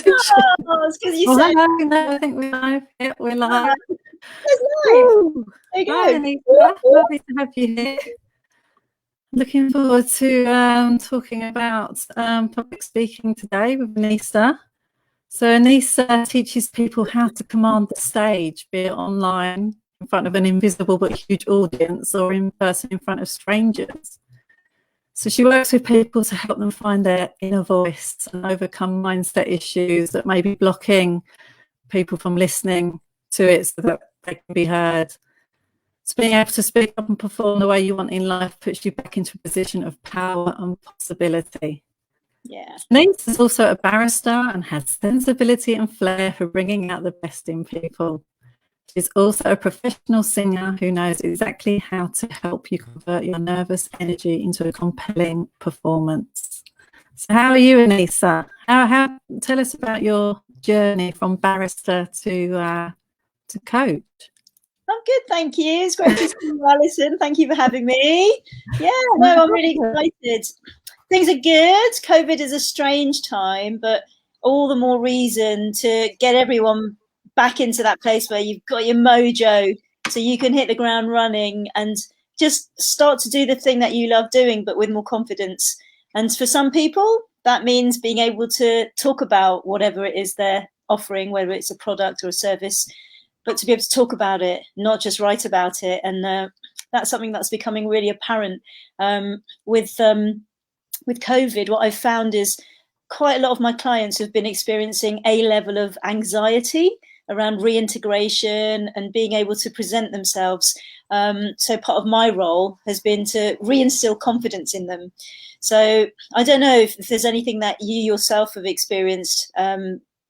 Oh, it's because you Oh, said. hello. No, I think we're live. Yeah, we're live. It's live. Ooh. There you Hi, go. Anita. Lovely to have you here. Looking forward to talking about public speaking today with Anissa. So Anissa teaches people how to command the stage, be it online in front of an invisible but huge audience or in person in front of strangers. So she works with people to help them find their inner voice and overcome mindset issues that may be blocking people from listening to it so that they can be heard. So being able to speak up and perform the way you want in life puts you back into a position of power and possibility. Yeah. Denise is also a barrister and has sensibility and flair for bringing out the best in people. She's also a professional singer who knows exactly how to help you convert your nervous energy into a compelling performance. So how are you, Anissa? Tell us about your journey from barrister to coach. I'm good, thank you. It's great to see you, Alison. Thank you for having me. Yeah, no, I'm really excited. Things are good. COVID is a strange time, but all the more reason to get everyone back into that place where you've got your mojo so you can hit the ground running and just start to do the thing that you love doing, but with more confidence. And for some people, that means being able to talk about whatever it is they're offering, whether it's a product or a service, but to be able to talk about it, not just write about it. And that's something that's becoming really apparent with COVID. What I've found is quite a lot of my clients have been experiencing a level of anxiety around reintegration and being able to present themselves. So part of my role has been to reinstill confidence in them. So I don't know if there's anything that you yourself have experienced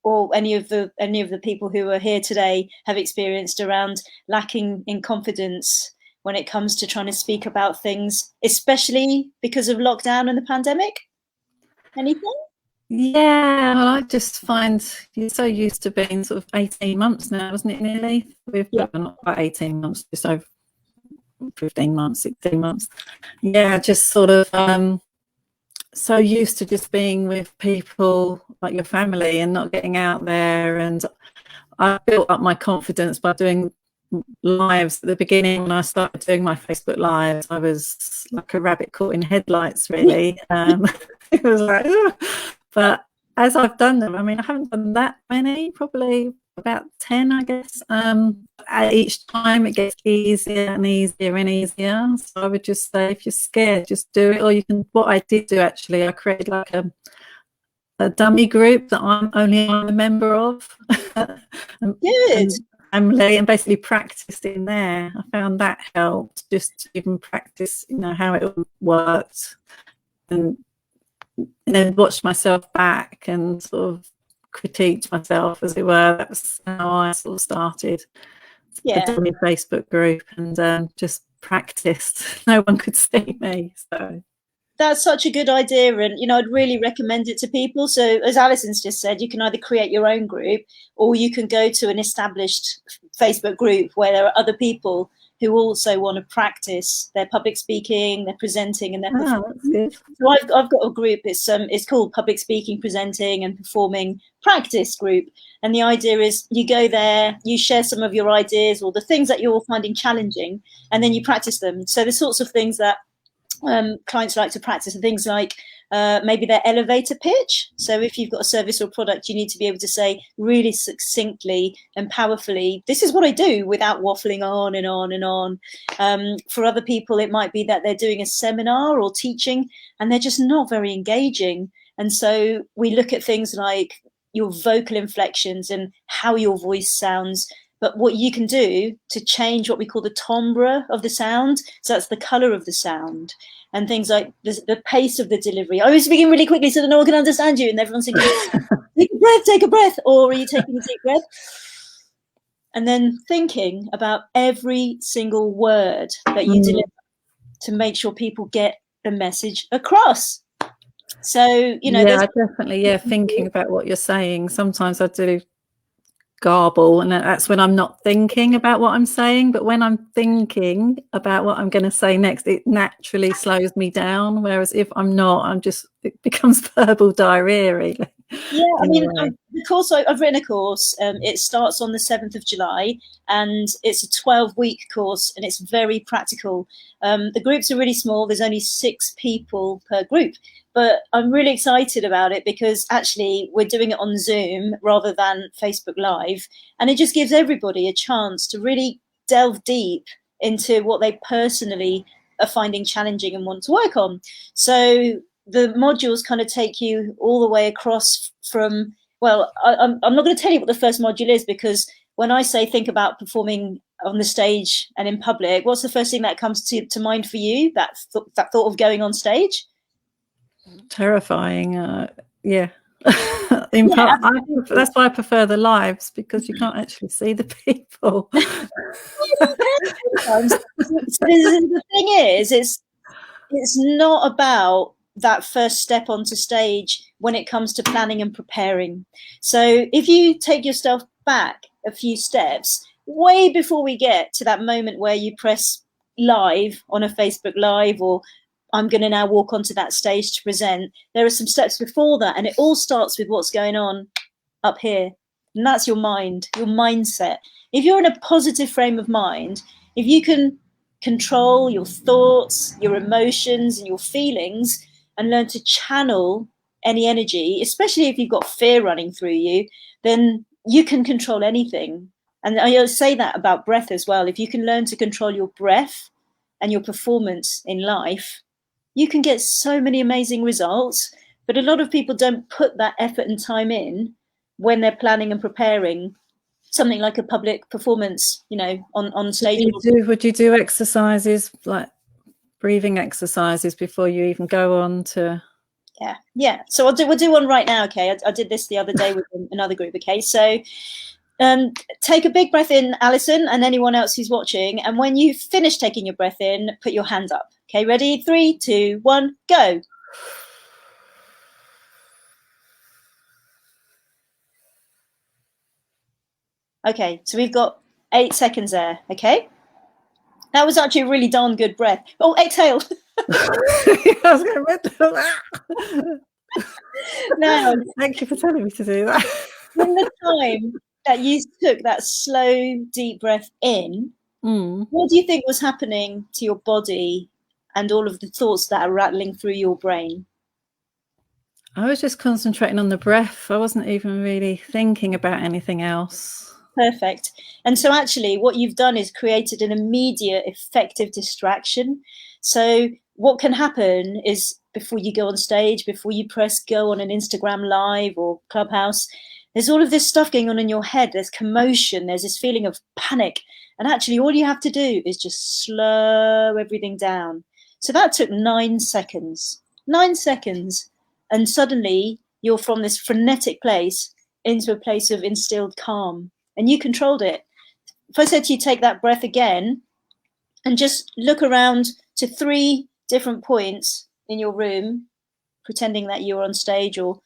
or any of the people who are here today have experienced around lacking in confidence when it comes to trying to speak about things, especially because of lockdown and the pandemic. Anything? Yeah, well, I just find you're so used to being sort of 18 months now, wasn't it, nearly? Not quite 18 months, just over 15 months, 16 months. Yeah, just sort of so used to just being with people like your family and not getting out there. And I built up my confidence by doing lives at the beginning. When I started doing my Facebook lives, I was like a rabbit caught in headlights, really. It was like, ugh. But as I've done them, I mean, I haven't done that many, probably about 10, I guess. Each time it gets easier and easier and easier. So I would just say, if you're scared, just do it. Or you can, what I did do actually, I created like a dummy group that I'm a member of. Good. And basically practiced in there. I found that helped, just to even practice, how it worked, and then watched myself back and sort of critiqued myself, as it were. That's how I sort of started a dummy Facebook group and just practiced. No one could see me, so. That's such a good idea, and I'd really recommend it to people. So as Alison's just said, you can either create your own group or you can go to an established Facebook group where there are other people who also want to practice their public speaking, their presenting, and their performing. So I've got a group. It's called Public Speaking, Presenting, and Performing Practice Group. And the idea is you go there, you share some of your ideas or the things that you're finding challenging, and then you practice them. So the sorts of things that clients like to practice are things like maybe their elevator pitch. So if you've got a service or product, you need to be able to say really succinctly and powerfully, this is what I do, without waffling on and on and on. For other people, it might be that they're doing a seminar or teaching and they're just not very engaging. And so we look at things like your vocal inflections and how your voice sounds, but what you can do to change what we call the timbre of the sound. So that's the color of the sound, and things like the pace of the delivery. I was speaking really quickly so that no one can understand you, and everyone's thinking, take a breath, or are you taking a deep breath? And then thinking about every single word that you deliver to make sure people get the message across. So, I definitely, thinking about what you're saying. Sometimes I do garble, and that's when I'm not thinking about what I'm saying, but when I'm thinking about what I'm going to say next, it naturally slows me down, whereas if I'm not, it becomes verbal diarrhea, really. I mean, the course, I've written a course. It starts on the 7th of July, and it's a 12-week course, and it's very practical. The groups are really small. There's only 6 people per group, but I'm really excited about it because actually we're doing it on Zoom rather than Facebook Live, and it just gives everybody a chance to really delve deep into what they personally are finding challenging and want to work on. So the modules kind of take you all the way across from, well, I'm not going to tell you what the first module is, because when I say think about performing on the stage and in public, what's the first thing that comes to mind for you? That thought of going on stage? Terrifying. Yeah. That's why I prefer the lives, because you can't actually see the people. So the thing is, it's not about that first step onto stage when it comes to planning and preparing. So if you take yourself back a few steps, way before we get to that moment where you press live on a Facebook Live, or I'm going to now walk onto that stage to present, there are some steps before that, and it all starts with what's going on up here, and that's your mind, your mindset. If you're in a positive frame of mind, if you can control your thoughts, your emotions, and your feelings, and learn to channel any energy, especially if you've got fear running through you, then you can control anything. And I say that about breath as well. If you can learn to control your breath and your performance in life, you can get so many amazing results. But a lot of people don't put that effort and time in when they're planning and preparing something like a public performance, you know, on stage. Would you do exercises, like breathing exercises, before you even go on to? Yeah. So we'll do one right now. Okay. I did this the other day with another group. Okay. So take a big breath in, Alison, and anyone else who's watching. And when you finish taking your breath in, put your hand up. Okay. Ready? 3, 2, 1, go. Okay. So we've got 8 seconds there. Okay. That was actually a really darn good breath. Oh, exhale. I was going to Now, thank you for telling me to do that. in the time that you took that slow, deep breath in, what do you think was happening to your body and all of the thoughts that are rattling through your brain? I was just concentrating on the breath. I wasn't even really thinking about anything else. Perfect. And so actually what you've done is created an immediate, effective distraction. So what can happen is, before you go on stage, before you press go on an Instagram Live or Clubhouse, there's all of this stuff going on in your head. There's commotion. There's this feeling of panic. And actually all you have to do is just slow everything down. So that took 9 seconds. 9 seconds. And suddenly you're from this frenetic place into a place of instilled calm. And you controlled it. If I said to you, take that breath again and just look around to 3 different points in your room, pretending that you're on stage, or,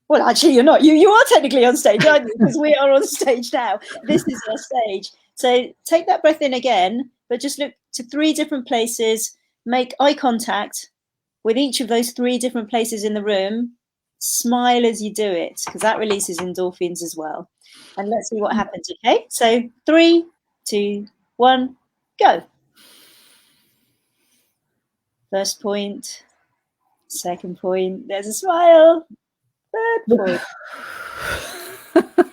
well, actually you're not. You are technically on stage, aren't you? Because we are on stage now. This is our stage. So take that breath in again, but just look to 3 different places, make eye contact with each of those 3 different places in the room. Smile as you do it, because that releases endorphins as well. And let's see what happens. Okay, so 3, 2, 1, go. First point, second point, there's a smile. Third point.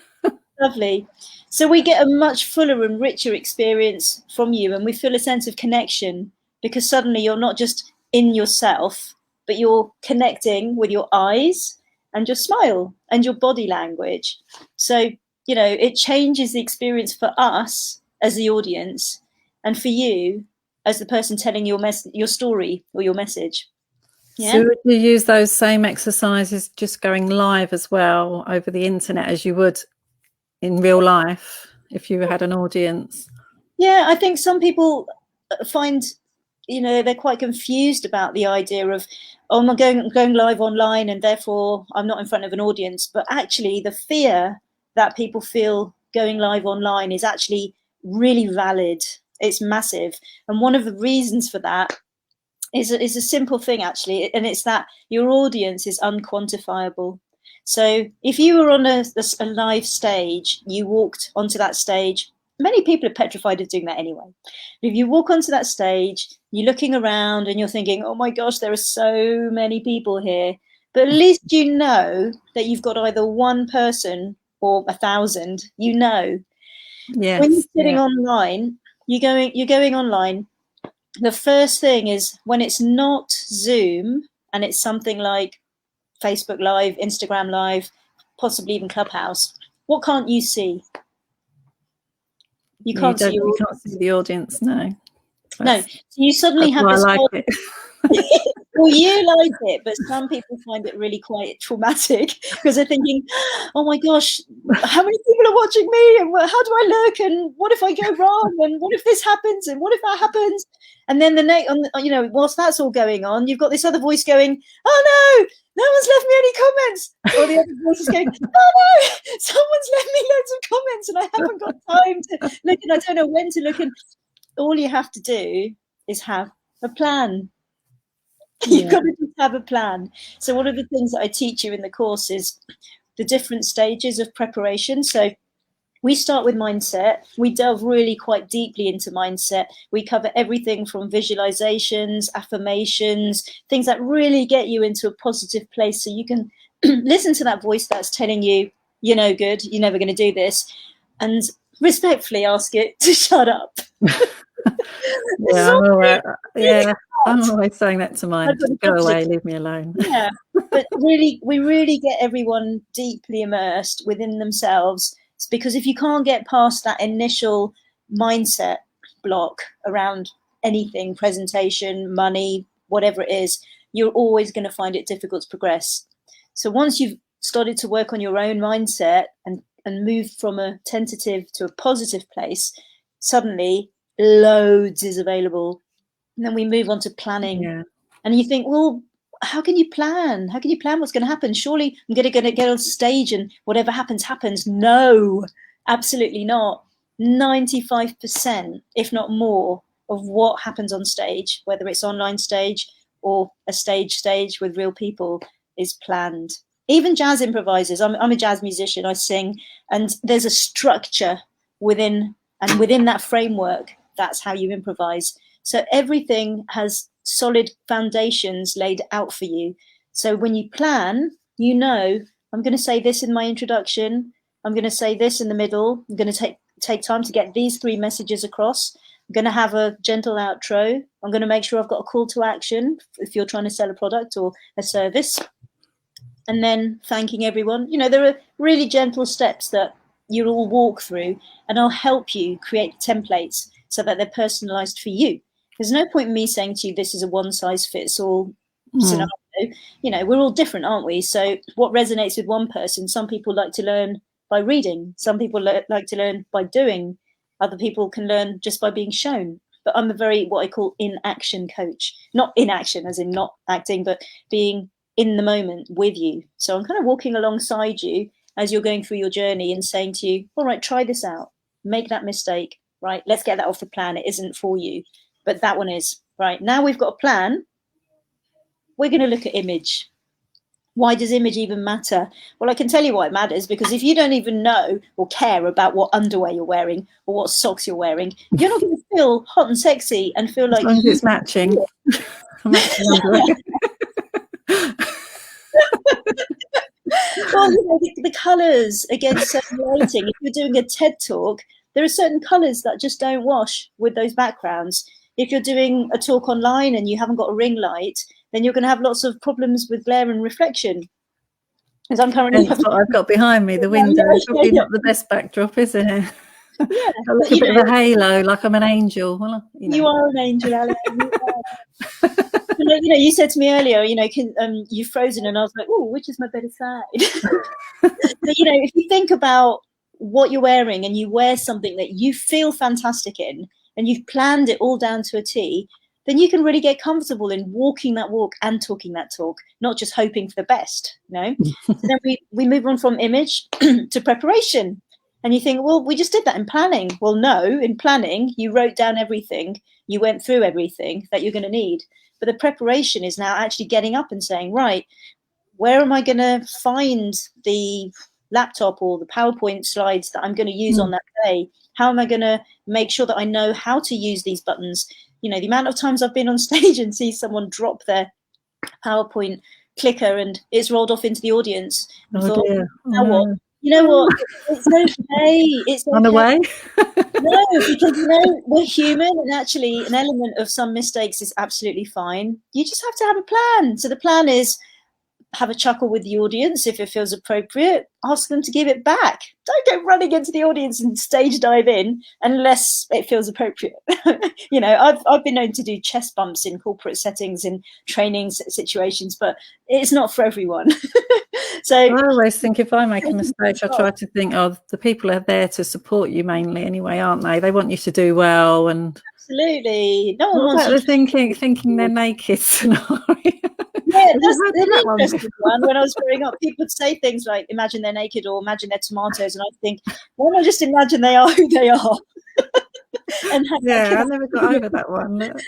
Lovely. So we get a much fuller and richer experience from you, and we feel a sense of connection, because suddenly you're not just in yourself, but you're connecting with your eyes and your smile and your body language. So, you know, it changes the experience for us as the audience, and for you as the person telling your story or your message. Yeah? So would you use those same exercises just going live as well over the internet as you would in real life if you had an audience? Yeah, I think some people find, you know, they're quite confused about the idea of, oh, I'm going live online and therefore I'm not in front of an audience. But actually the fear that people feel going live online is actually really valid. It's massive. And one of the reasons for that is a simple thing, actually, and it's that your audience is unquantifiable. So if you were on a live stage, you walked onto that stage, many people are petrified of doing that anyway. If you walk onto that stage, you're looking around and you're thinking, oh my gosh, there are so many people here. But at least you know that you've got either one person or 1,000, you know. Yes, when you're sitting online, you're going online. The first thing is when it's not Zoom and it's something like Facebook Live, Instagram Live, possibly even Clubhouse, what can't you see? You can't see the audience, no. No, so you suddenly have this like it. Well, you like it, but some people find it really quite traumatic because they're thinking, oh my gosh, how many people are watching me, and how do I look, and what if I go wrong, and what if this happens, and what if that happens? And then whilst that's all going on, you've got this other voice going, oh no one's left me any comments, or the other voice is going, oh no, someone's left me loads of comments and I haven't got time to look, and I don't know when to look. And all you have to do is have a plan. You've got to just have a plan. So one of the things that I teach you in the course is the different stages of preparation. So we start with mindset. We delve really quite deeply into mindset. We cover everything from visualizations, affirmations, things that really get you into a positive place so you can listen to that voice that's telling you, you're no good, you're never going to do this, and respectfully ask it to shut up. I'm always saying that to mine. Go away, leave me alone. Yeah, but we really get everyone deeply immersed within themselves, because if you can't get past that initial mindset block around anything, presentation, money, whatever it is, you're always going to find it difficult to progress. So once you've started to work on your own mindset and move from a tentative to a positive place, suddenly loads is available. And then we move on to planning. Yeah. And you think, well, how can you plan? How can you plan what's going to happen? Surely I'm going to get on stage and whatever happens, happens. No, absolutely not. 95%, if not more, of what happens on stage, whether it's online stage or a stage with real people, is planned. Even jazz improvisers. I'm a jazz musician. I sing, and there's a structure within that framework. That's how you improvise. So everything has solid foundations laid out for you. So when you plan, you know, I'm going to say this in my introduction. I'm going to say this in the middle. I'm going to take time to get these 3 messages across. I'm going to have a gentle outro. I'm going to make sure I've got a call to action if you're trying to sell a product or a service. And then thanking everyone. You know, there are really gentle steps that you'll all walk through, and I'll help you create templates so that they're personalized for you. There's no point in me saying to you, this is a one-size-fits-all scenario. You know, we're all different, aren't we? So what resonates with one person, some people like to learn by reading. Some people like to learn by doing. Other people can learn just by being shown. But I'm a very, what I call in-action coach. Not in action, as in not acting, but being in the moment with you. So I'm kind of walking alongside you as you're going through your journey and saying to you, all right, try this out. Make that mistake, right? Let's get that off the plan. It isn't for you. But that one is. Right, now we've got a plan. We're going to look at image. Why does image even matter? Well, I can tell you why it matters, because if you don't even know or care about what underwear you're wearing or what socks you're wearing, you're not going to feel hot and sexy and feel like... As long as it's matching. Well, you know, the colours against certain lighting. If you're doing a TED talk, there are certain colours that just don't wash with those backgrounds. If you're doing a talk online and you haven't got a ring light, then you're going to have lots of problems with glare and reflection. As I'm currently... That's what I've got behind me, the window. It's probably not the best backdrop, is it? Yeah, I look a bit of a halo, like I'm an angel. Well, you are an angel, Alex. You know, you said to me earlier, you know, you've frozen, and I was like, oh, which is my better side? But, you know, if you think about what you're wearing and you wear something that you feel fantastic in, and you've planned it all down to a T, then you can really get comfortable in walking that walk and talking that talk, not just hoping for the best, you know? So then we move on from image to preparation. And you think, well, we just did that in planning. Well, no, in planning, you wrote down everything. You went through everything that you're going to need. But the preparation is now actually getting up and saying, right, where am I going to find the laptop or the PowerPoint slides that I'm going to use on that day? How am I going to make sure that I know how to use these buttons? You know, the amount of times I've been on stage and see someone drop their PowerPoint clicker and it's rolled off into the audience. And Oh thought, dear. now what? You know what? It's okay. It's okay. Run away. No, because you know we're human, and actually, an element of some mistakes is absolutely fine. You just have to have a plan. So the plan is have a chuckle with the audience if it feels appropriate. Ask them to give it back. Don't go running into the audience and stage dive in unless it feels appropriate. You know, I've been known to do chest bumps in corporate settings in training situations, but it's not for everyone. So I always think if I make a mistake, I try to think, oh, the people are there to support you mainly anyway, aren't they? They want you to do well. And absolutely, no one wants you thinking they're naked scenario. Yeah, that's an interesting one. When I was growing up, people would say things like, imagine they're naked or imagine they're tomatoes. And I think, why not just imagine they are who they are? And I never got over that one. But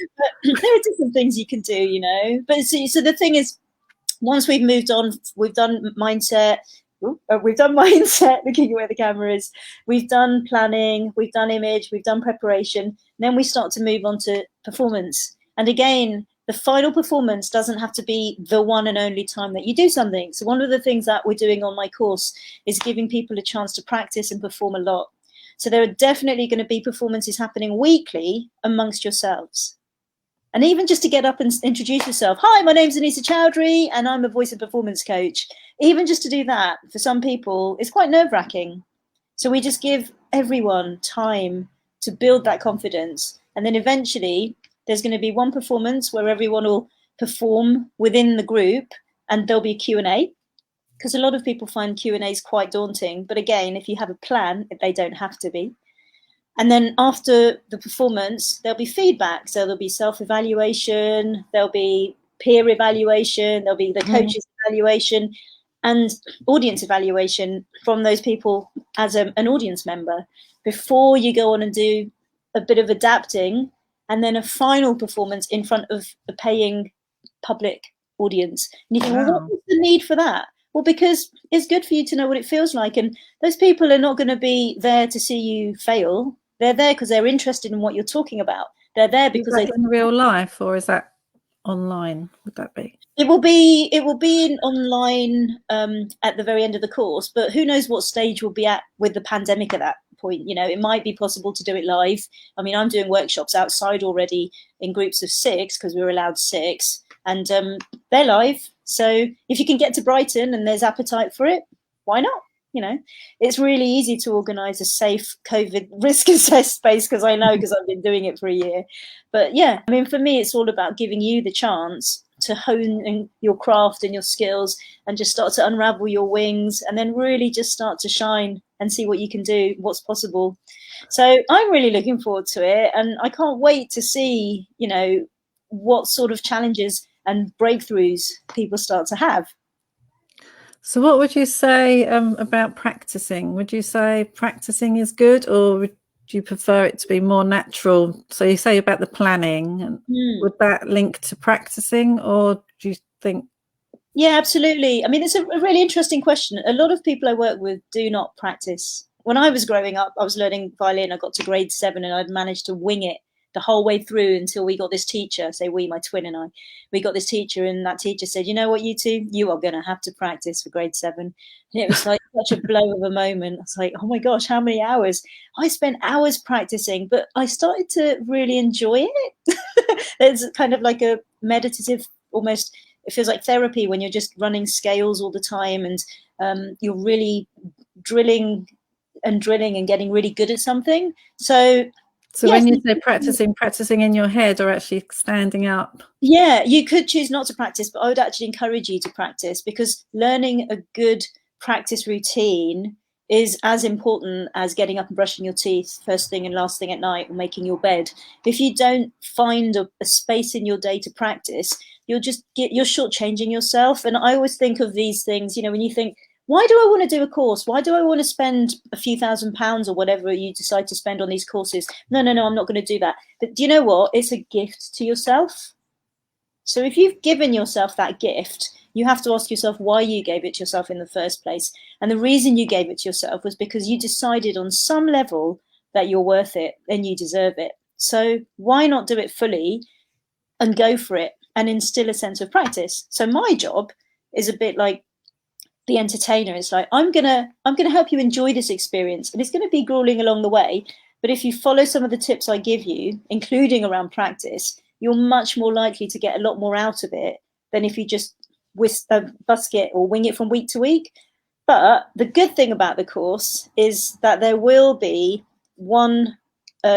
there are different things you can do, you know. But so the thing is, once we've moved on, we've done mindset. Looking at where the camera is. We've done planning, we've done image, we've done preparation. Then we start to move on to performance. And again, the final performance doesn't have to be the one and only time that you do something. So one of the things that we're doing on my course is giving people a chance to practice and perform a lot. So there are definitely going to be performances happening weekly amongst yourselves. And even just to get up and introduce yourself. Hi, my name's Anisa Chowdhury and I'm a voice and performance coach. Even just to do that, for some people, it's quite nerve-wracking. So we just give everyone time to build that confidence. And then eventually there's going to be one performance where everyone will perform within the group and there'll be a Q&A, because a lot of people find Q&As quite daunting. But again, if you have a plan, they don't have to be. And then after the performance, there'll be feedback. So there'll be self-evaluation, there'll be peer evaluation, there'll be the coach's evaluation and audience evaluation from those people as an audience member before you go on and do a bit of adapting, and then a final performance in front of a paying public audience. And you think, well, what's the need for that? Well, because it's good for you to know what it feels like. And those people are not going to be there to see you fail. They're there because they're interested in what you're talking about. They're there because is that in real life, or is that online? Would that be? It will be in online at the very end of the course, but who knows what stage we'll be at with the pandemic at that point. You know, it might be possible to do it live. I mean, I'm doing workshops outside already in groups of 6 because we were allowed 6, and they're live. So if you can get to Brighton and there's appetite for it, why not? You know, it's really easy to organise a safe COVID risk assessed space because I've been doing it for a year. But yeah, I mean, for me, it's all about giving you the chance to hone your craft and your skills and just start to unravel your wings and then really just start to shine and see what you can do, what's possible. So I'm really looking forward to it. And I can't wait to see, you know, what sort of challenges and breakthroughs people start to have. So what would you say about practicing? Would you say practicing is good, or would you prefer it to be more natural? So you say about the planning, and would that link to practicing, or do you think? Yeah, absolutely. I mean, it's a really interesting question. A lot of people I work with do not practice. When I was growing up, I was learning violin. I got to grade 7 and I'd managed to wing it the whole way through until we got this teacher, say we, my twin and I, we got this teacher, and that teacher said, you know what, you two, you are going to have to practice for grade 7. And it was like such a blow of a moment. I was like, oh my gosh, how many hours? I spent hours practicing, but I started to really enjoy it. It's kind of like a meditative, almost, it feels like therapy when you're just running scales all the time and you're really drilling and getting really good at something. So yes, when you say practicing in your head or actually standing up? Yeah, you could choose not to practice, but I would actually encourage you to practice, because learning a good practice routine is as important as getting up and brushing your teeth first thing and last thing at night or making your bed. If you don't find a space in your day to practice, you're shortchanging yourself. And I always think of these things, you know, when you think, why do I want to do a course? Why do I want to spend a few £1,000s or whatever you decide to spend on these courses? No, I'm not going to do that. But do you know what? It's a gift to yourself. So if you've given yourself that gift, you have to ask yourself why you gave it to yourself in the first place. And the reason you gave it to yourself was because you decided on some level that you're worth it and you deserve it. So why not do it fully and go for it and instill a sense of practice? So my job is a bit like the entertainer. It's like, I'm gonna help you enjoy this experience, and it's going to be grueling along the way. But if you follow some of the tips I give you, including around practice, you're much more likely to get a lot more out of it than if you just busk it or wing it from week to week. But the good thing about the course is that there will be one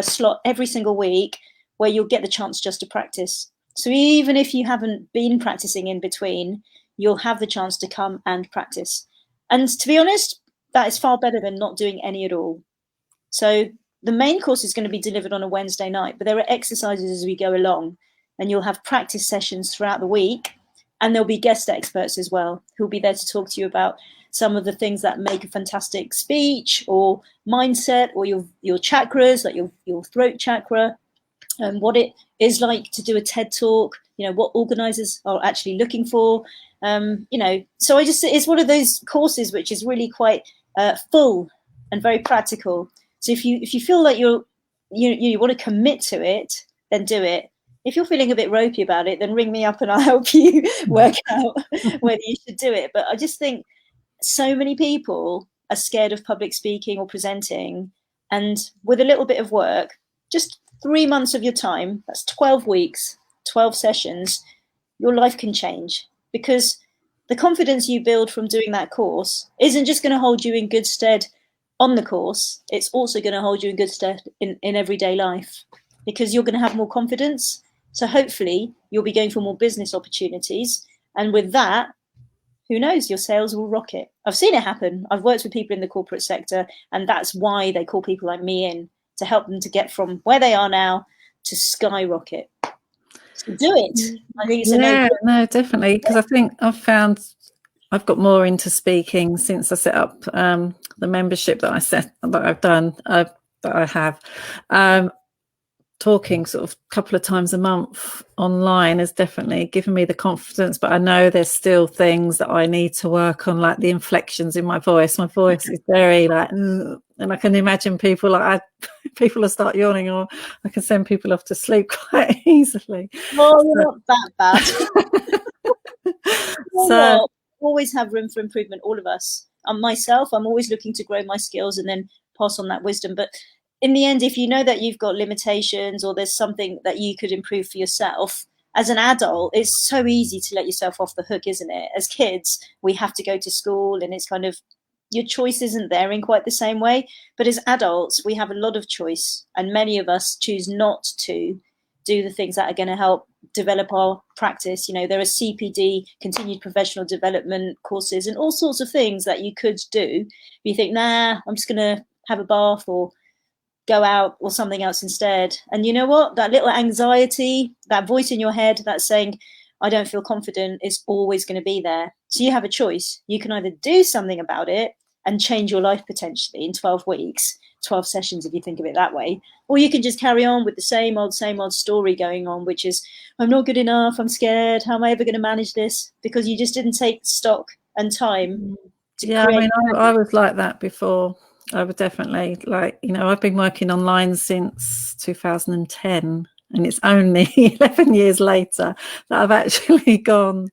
slot every single week where you'll get the chance just to practice. So even if you haven't been practicing in between, you'll have the chance to come and practice. And to be honest, that is far better than not doing any at all. So the main course is going to be delivered on a Wednesday night, but there are exercises as we go along, and you'll have practice sessions throughout the week, and there'll be guest experts as well who'll be there to talk to you about some of the things that make a fantastic speech or mindset, or your chakras, like your throat chakra, and what it is like to do a TED talk, you know, what organizers are actually looking for, you know. So it's one of those courses which is really quite full and very practical. So if you feel like you want to commit to it, then do it. If you're feeling a bit ropey about it, then ring me up and I'll help you work out whether you should do it. But I just think so many people are scared of public speaking or presenting, and with a little bit of work, just 3 months of your time, that's 12 weeks, 12 sessions, your life can change, because the confidence you build from doing that course isn't just going to hold you in good stead on the course, it's also going to hold you in good stead in everyday life, because you're going to have more confidence. So hopefully you'll be going for more business opportunities. And with that, who knows, your sales will rocket. I've seen it happen. I've worked with people in the corporate sector, and that's why they call people like me in, to help them to get from where they are now to skyrocket. So do it. I think it's no, definitely, because I think I've got more into speaking since I set up the membership that I have. Talking sort of a couple of times a month online has definitely given me the confidence, but I know there's still things that I need to work on, like the inflections in my voice. My voice is very like, and I can imagine people will start yawning, or I can send people off to sleep quite easily. Well, you're not that bad. So always have room for improvement, all of us. Myself, I'm always looking to grow my skills and then pass on that wisdom. But in the end, if you know that you've got limitations or there's something that you could improve for yourself, as an adult, it's so easy to let yourself off the hook, isn't it? As kids, we have to go to school, and it's kind of, your choice isn't there in quite the same way. But as adults, we have a lot of choice, and many of us choose not to do the things that are going to help develop our practice. You know, there are CPD, continued professional development courses, and all sorts of things that you could do. You think, nah, I'm just going to have a bath or go out or something else instead. And you know what? That little anxiety, that voice in your head that's saying, I don't feel confident, is always going to be there. So you have a choice. You can either do something about it and change your life potentially in 12 weeks, 12 sessions if you think of it that way, or you can just carry on with the same old story going on, which is, I'm not good enough, I'm scared, how am I ever going to manage this? Because you just didn't take stock and time to create. I mean, I was like that before. I would definitely, like, you know, I've been working online since 2010, and it's only 11 years later that I've actually gone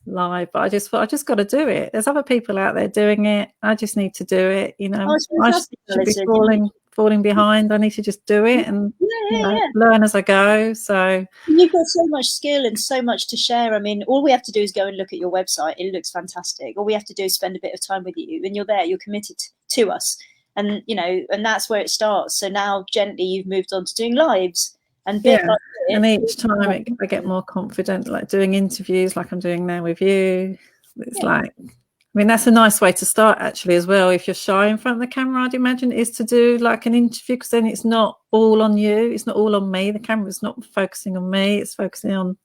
live. But I just thought, I just got to do it. There's other people out there doing it. I just need to do it. You know, I should be falling behind. I need to just do it and learn as I go. So you've got so much skill and so much to share. I mean, all we have to do is go and look at your website. It looks fantastic. All we have to do is spend a bit of time with you, and you're there. You're committed to us, and you know, and that's where it starts. So now, gently, you've moved on to doing lives, and and each time I get more confident, like doing interviews, like I'm doing now with you. It's like, I mean, that's a nice way to start actually as well. If you're shy in front of the camera, I'd imagine, is to do like an interview, because then it's not all on you. It's not all on me. The camera's not focusing on me. It's focusing on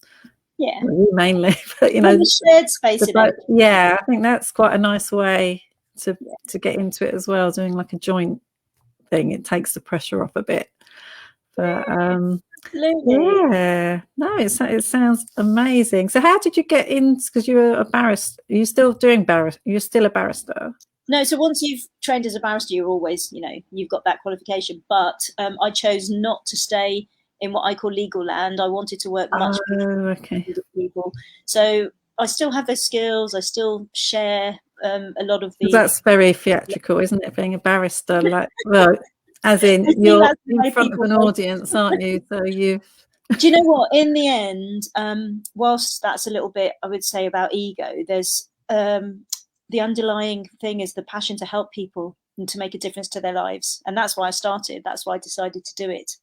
you mainly. But you know, the shared space. I think that's quite a nice way to get into it as well. Doing like a joint thing, it takes the pressure off a bit. But Absolutely. Yeah, no, it sounds amazing. So, how did you get in? Because you were a barrister. Are you still doing barrister? You're still a barrister. No, so once you've trained as a barrister, you're always, you've got that qualification. But I chose not to stay in what I call legal land. I wanted to work much Oh, okay. with people. So I still have those skills. I still share a lot of 'Cause the. that's very theatrical, isn't it? Being a barrister, like, well, as I in think you're that's in why front of people an audience, aren't you? So you. do you know what? In the end, whilst that's a little bit, I would say, about ego, there's the underlying thing is the passion to help people and to make a difference to their lives. And that's why I started. That's why I decided to do it.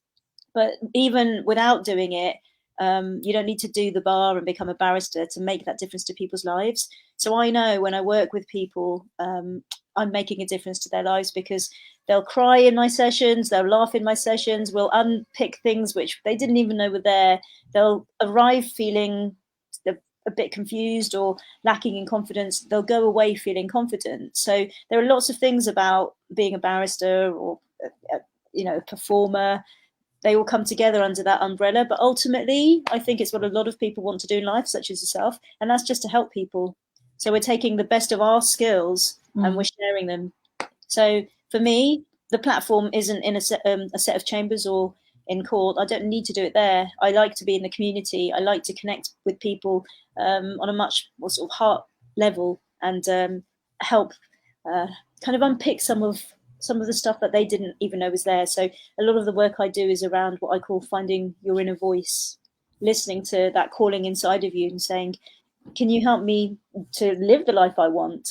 But even without doing it, you don't need to do the bar and become a barrister to make that difference to people's lives. So I know when I work with people, I'm making a difference to their lives because they'll cry in my sessions, they'll laugh in my sessions, we'll unpick things which they didn't even know were there. They'll arrive feeling a bit confused or lacking in confidence. They'll go away feeling confident. So there are lots of things about being a barrister or a performer. They all come together under that umbrella. But ultimately, I think it's what a lot of people want to do in life, such as yourself, and that's just to help people. So we're taking the best of our skills and we're sharing them. So for me, the platform isn't in a set of chambers or in court. I don't need to do it there. I like to be in the community. I like to connect with people on a much more sort of heart level and help kind of unpick some of the stuff that they didn't even know was there. So a lot of the work I do is around what I call finding your inner voice, listening to that calling inside of you and saying, can you help me to live the life I want?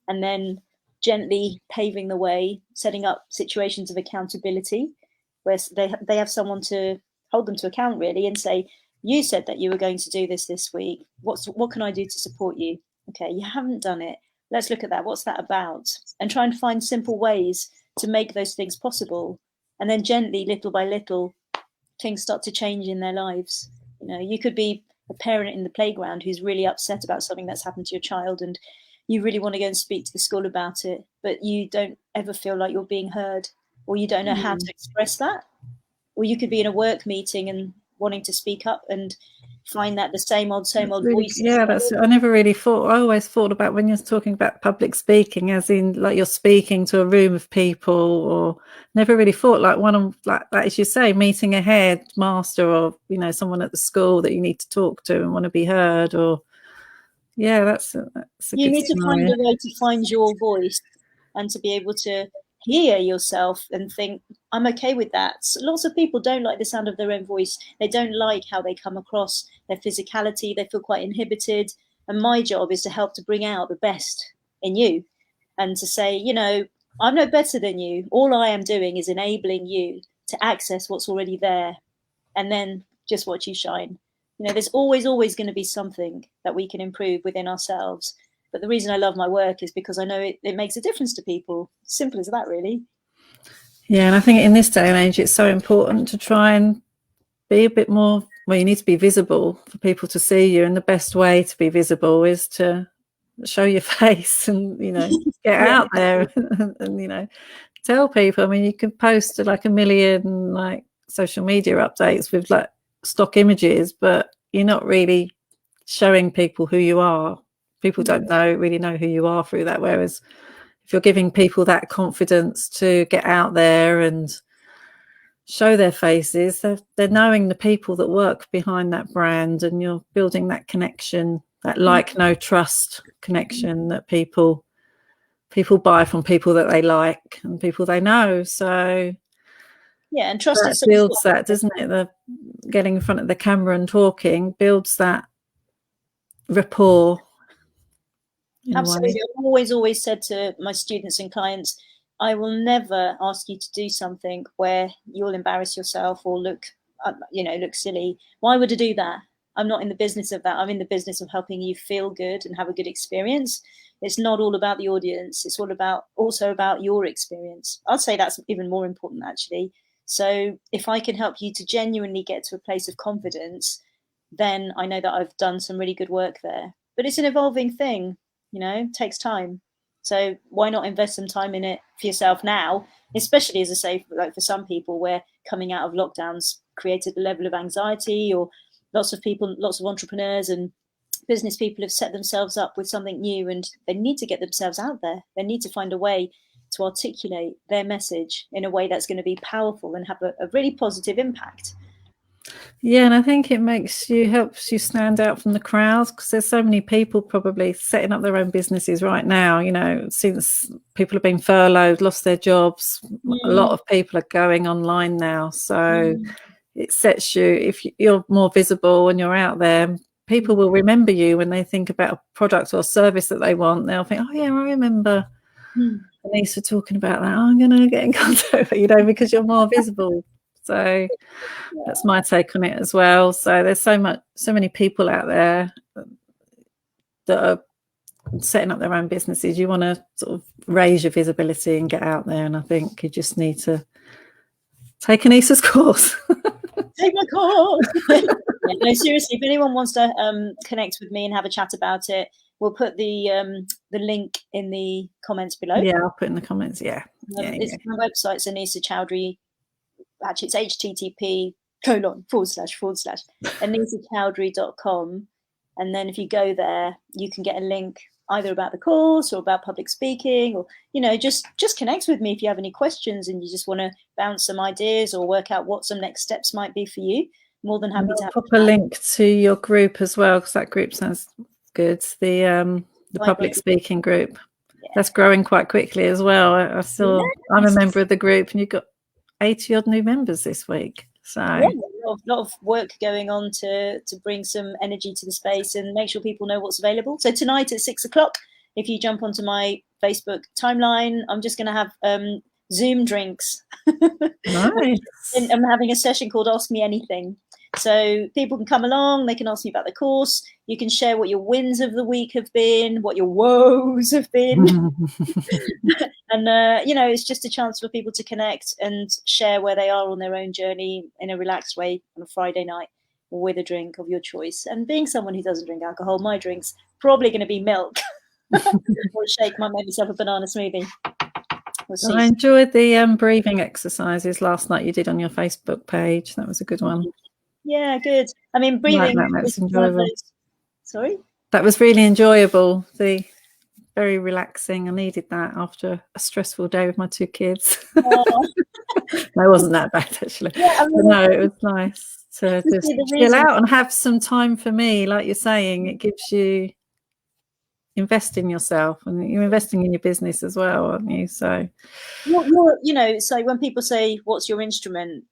And then gently paving the way, setting up situations of accountability where they have someone to hold them to account really and say, you said that you were going to do this week. What can I do to support you? Okay, you haven't done it. Let's look at that. What's that about? And try and find simple ways to make those things possible. And then gently, little by little, things start to change in their lives. You could be a parent in the playground who's really upset about something that's happened to your child and you really want to go and speak to the school about it, but you don't ever feel like you're being heard or you don't know how to express that. Or you could be in a work meeting and wanting to speak up and find that the same old Really, voices. yeah, I never really thought. I always thought about when you're talking about public speaking, as in like you're speaking to a room of people, or never really thought like one of like as you say, meeting a headmaster or someone at the school that you need to talk to and want to be heard. Or yeah, that's a You good need to find scenario. a way to find your voice and to be able to hear yourself and think, I'm okay with that. So lots of people don't like the sound of their own voice. They don't like how they come across, their physicality. They feel quite inhibited. And my job is to help to bring out the best in you and to say, I'm no better than you. All I am doing is enabling you to access what's already there and then just watch you shine. There's always going to be something that we can improve within ourselves. But the reason I love my work is because I know it makes a difference to people. Simple as that, really. Yeah, and I think in this day and age, it's so important to try and be a bit more. Well, you need to be visible for people to see you, and the best way to be visible is to show your face and get Yeah. out there and tell people. I mean, you can post like a million like social media updates with like stock images, but you're not really showing people who you are. People don't really know who you are through that. Whereas if you're giving people that confidence to get out there and show their faces, they're knowing the people that work behind that brand, and you're building that connection, that no trust connection that people buy from people that they like and people they know. So Yeah, and trust that is so builds important. that, doesn't it? The getting in front of the camera and talking builds that rapport in a way. Absolutely. I've always said to my students and clients, I will never ask you to do something where you'll embarrass yourself or look silly. Why would I do that? I'm not in the business of that. I'm in the business of helping you feel good and have a good experience. It's not all about the audience. It's all also about your experience. I'd say that's even more important, actually. So if I can help you to genuinely get to a place of confidence, then I know that I've done some really good work there. But it's an evolving thing, takes time. So why not invest some time in it for yourself now, especially as I say, like for some people, we're coming out of lockdowns created a level of anxiety, or lots of people, lots of entrepreneurs and business people have set themselves up with something new, and they need to get themselves out there. They need to find a way to articulate their message in a way that's going to be powerful and have a really positive impact. Yeah, and I think it helps you stand out from the crowd, because there's so many people probably setting up their own businesses right now. You know, since people have been furloughed, lost their jobs, a lot of people are going online now. So it sets you, if you're more visible and you're out there, people will remember you when they think about a product or service that they want. They'll think, oh yeah, I remember Anissa talking about that. I'm going to get in contact with you, because you're more visible. So that's my take on it as well. So there's so many people out there that are setting up their own businesses. You want to sort of raise your visibility and get out there, and I think you just need to take Anissa's course. Take my course. No, seriously, if anyone wants to connect with me and have a chat about it, we'll put the link in the comments below. Yeah, I'll put in the comments. Yeah. My website's Anissa Chowdhury. Actually, it's http://AnissaChowdhury.com, and then if you go there, you can get a link either about the course or about public speaking, or just connect with me if you have any questions and you just want to bounce some ideas or work out what some next steps might be for you. More than happy to pop a link to your group as well, because that group sounds good. The public speaking group, that's growing quite quickly as well. I'm a member of the group, and you've got 80 odd new members this week. So a lot of work going on to bring some energy to the space and make sure people know what's available. So tonight at 6:00, if you jump onto my Facebook timeline, I'm just going to have Zoom drinks. Nice. And I'm having a session called Ask Me Anything. So people can come along, they can ask me about the course. You can share what your wins of the week have been, what your woes have been. And, it's just a chance for people to connect and share where they are on their own journey in a relaxed way on a Friday night with a drink of your choice. And being someone who doesn't drink alcohol, my drink's probably going to be milk or a shake. Might make myself a banana smoothie. We'll see. I enjoyed the breathing exercises last night you did on your Facebook page. That was a good one. Yeah, good. I mean, breathing. That's enjoyable. Sorry? That was really enjoyable. Very relaxing. I needed that after a stressful day with my 2 kids. No, it wasn't that bad, actually. Yeah, no, it was nice to just chill out and have some time for me. Like you're saying, it gives you invest in yourself, and you're investing in your business as well, aren't you? So, so when people say, what's your instrument?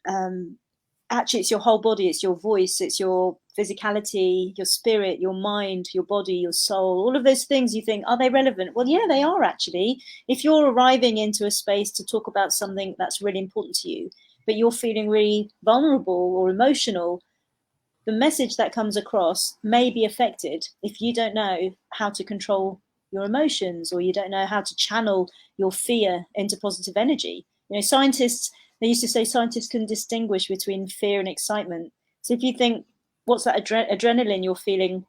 Actually, it's your whole body, it's your voice, it's your physicality, your spirit, your mind, your body, your soul, all of those things. You think, are they relevant? Well, yeah, they are actually. If you're arriving into a space to talk about something that's really important to you, but you're feeling really vulnerable or emotional, the message that comes across may be affected if you don't know how to control your emotions, or you don't know how to channel your fear into positive energy. They used to say scientists can distinguish between fear and excitement. So if you think, what's that adrenaline you're feeling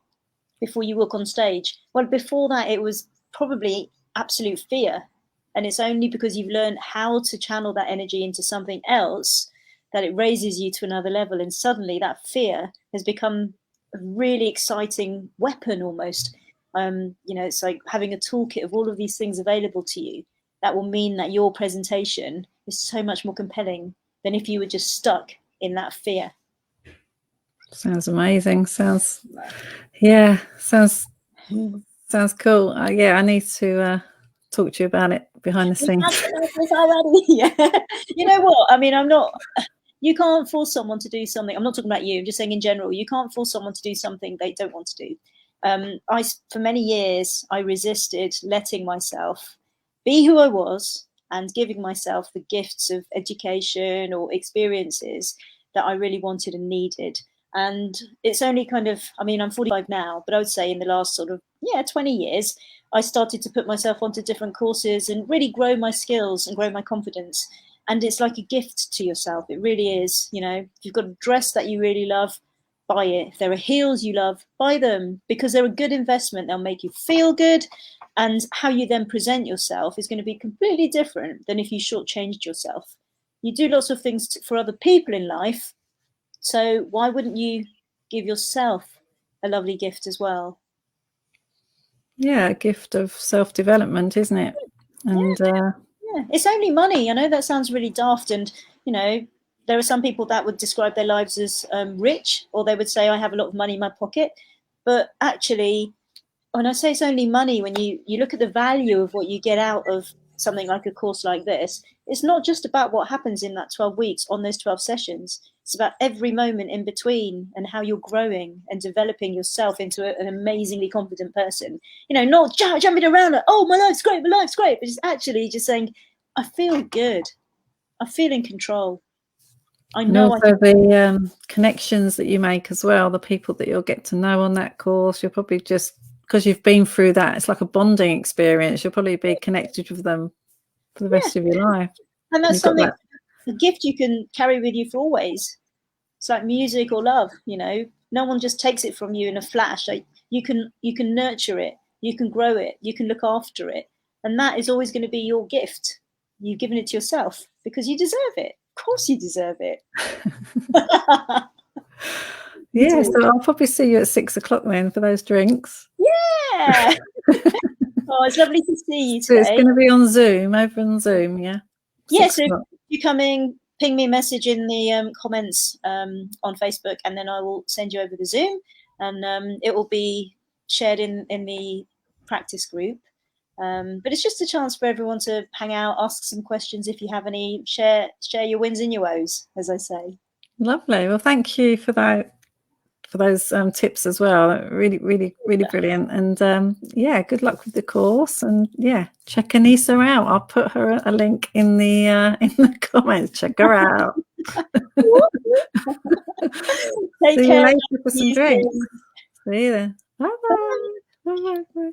before you walk on stage? Well, before that, it was probably absolute fear. And it's only because you've learned how to channel that energy into something else that it raises you to another level. And suddenly that fear has become a really exciting weapon almost. It's like having a toolkit of all of these things available to you. That will mean that your presentation is so much more compelling than if you were just stuck in that fear. Sounds amazing. Sounds cool. I need to talk to you about it behind the scenes. Yeah. You know what? I mean, you can't force someone to do something. I'm not talking about you. I'm just saying in general, you can't force someone to do something they don't want to do. For many years, I resisted letting myself be who I was and giving myself the gifts of education or experiences that I really wanted and needed. And it's only I'm 45 now, but I would say in the last 20 years, I started to put myself onto different courses and really grow my skills and grow my confidence. And it's like a gift to yourself. It really is. If you've got a dress that you really love, buy it. If there are heels you love, buy them, because they're a good investment. They'll make you feel good. And how you then present yourself is going to be completely different than if you shortchanged yourself. You do lots of things for other people in life, So why wouldn't you give yourself a lovely gift as well? Yeah, a gift of self-development, isn't it? And yeah, it's only money. I know that sounds really daft, and you know, there are some people that would describe their lives as rich, or they would say, I have a lot of money in my pocket. But actually, when I say it's only money, when you look at the value of what you get out of something like a course like this, it's not just about what happens in that 12 weeks on those 12 sessions. It's about every moment in between and how you're growing and developing yourself into an amazingly confident person. You know, not jumping around like, oh, my life's great, but it's actually just saying, I feel good. I feel in control. I and know. also the connections that you make as well, the people that you'll get to know on that course, you'll probably just, because you've been through that, it's like a bonding experience. You'll probably be connected with them for the rest of your life. And that's something, a gift you can carry with you for always. It's like music or love, you know. No one just takes it from you in a flash. Like, you can nurture it, you can grow it, you can look after it, and that is always going to be your gift. You've given it to yourself because you deserve it. Of course, you deserve it. Yeah, so I'll probably see you at 6 o'clock then for those drinks. Yeah. Oh, it's lovely to see you today. So it's going to be on Zoom, over on Zoom, yeah? Yeah, so if you're coming, ping me a message in the comments on Facebook, and then I will send you over the Zoom, and it will be shared in the practice group. But it's just a chance for everyone to hang out, ask some questions if you have any, share your wins and your woes, as I say. Lovely. Well, thank you for that, for those tips as well. Really, really, really brilliant. And yeah, good luck with the course. And yeah, check Anissa out. I'll put her a link in the comments. Check her out. Take See care. you later for some drinks. See you then. Bye bye. Bye bye.